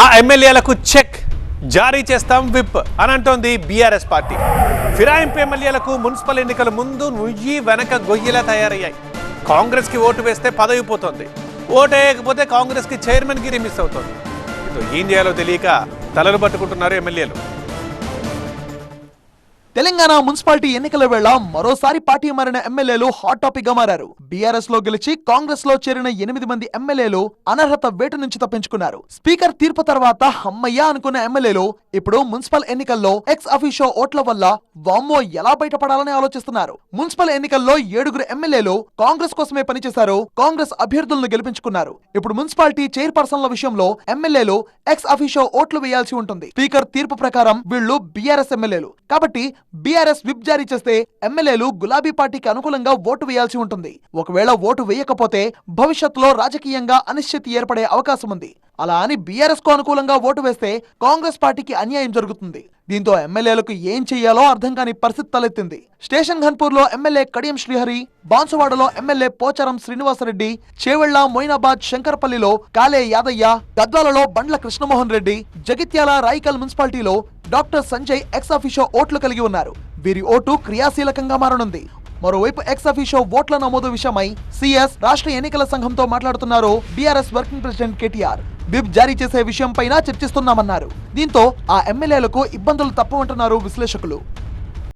ఆ ఎమ్మెల్యేలకు చెక్ జారీ చేస్తాం విప్ అని అంటోంది బీఆర్ఎస్ పార్టీ. ఫిరాయింపు ఎమ్మెల్యేలకు మున్సిపల్ ఎన్నికల ముందు నుయ్యి వెనక గొయ్యిలా తయారయ్యాయి. కాంగ్రెస్కి ఓటు వేస్తే పదవి పోతోంది, ఓటు వేయకపోతే కాంగ్రెస్కి చైర్మన్ గిరి మిస్ అవుతోంది. ఏం చేయాలో తెలియక తలలు పట్టుకుంటున్నారు ఎమ్మెల్యేలు. తెలంగాణ మున్సిపాలిటీ ఎన్నికల వేళ మరోసారి పార్టీ మారిన ఎమ్మెల్యేలు హాట్ టాపిక్ గా మారారు. బీఆర్ఎస్ లో గెలిచి కాంగ్రెస్ లో చేరిన 8 మంది ఎమ్మెల్యేలు అనర్హత వేటు నుంచి తప్పించుకున్నారు. స్పీకర్ తీర్పు తర్వాత హమ్మయ్య అనుకున్న ఎమ్మెల్యేలు ఇప్పుడు మున్సిపల్ ఎన్నికల్లో ఎక్స్ అఫీషియో ఓట్ల వల్ల వామ్మో ఎలా బయటపడాలని ఆలోచిస్తున్నారు. మున్సిపల్ ఎన్నికల్లో 7 ఎమ్మెల్యేలు కాంగ్రెస్ కోసమే పనిచేశారు, కాంగ్రెస్ అభ్యర్థులను గెలిపించుకున్నారు. ఇప్పుడు మున్సిపాలిటీ చైర్పర్సన్ల విషయంలో ఎమ్మెల్యేలు ఎక్స్ అఫీషియో ఓట్లు వేయాల్సి ఉంటుంది. స్పీకర్ తీర్పు ప్రకారం వీళ్లు బీఆర్ఎస్ ఎమ్మెల్యేలు కాబట్టి బీఆర్ఎస్ విప్ జారీ చేస్తే ఎమ్మెల్యేలు గులాబీ పార్టీకి అనుకూలంగా ఓటు వేయాల్సి ఉంటుంది. ఒకవేళ ఓటు వేయకపోతే భవిష్యత్తులో రాజకీయంగా అనిశ్చితి ఏర్పడే అవకాశం ఉంది. అలా అని బీఆర్ఎస్ కు అనుకూలంగా ఓటు వేస్తే కాంగ్రెస్ పార్టీకి అన్యాయం జరుగుతుంది. దీంతో ఎమ్మెల్యేలకు ఏం చెయ్యాలో అర్థం కాని పరిస్థితి తలెత్తింది. స్టేషన్ ఘన్పూర్ లో ఎమ్మెల్యే కడియం శ్రీహరి, బాన్సువాడలో ఎమ్మెల్యే పోచారం శ్రీనివాసరెడ్డి, చేవెళ్ల, మొయినాబాద్, శంకరపల్లిలో కాలే యాదయ్య, గద్వాలలో బండ్ల కృష్ణమోహన్ రెడ్డి, జగిత్యాల, రాయికల్ మున్సిపాలిటీలో డాక్టర్ సంజయ్ ఎక్స్ అఫీషియో ఓట్లు కలిగి ఉన్నారు. వీరి ఓటు క్రియాశీలకంగా మారనుంది. మరోవైపు ఎక్స్ అఫీషియో ఓట్ల నమోదు విషయమై సీఎస్ రాష్ట్ర ఎన్నికల సంఘంతో మాట్లాడుతున్నారు BRS working president KTR. Whip జారీ చేసే విషయంపైన చర్చిస్తున్నామన్నారు. దీంతో ఆ ఎమ్మెల్యేలకు ఇబ్బందులు తప్పవంటున్నారు విశ్లేషకులు.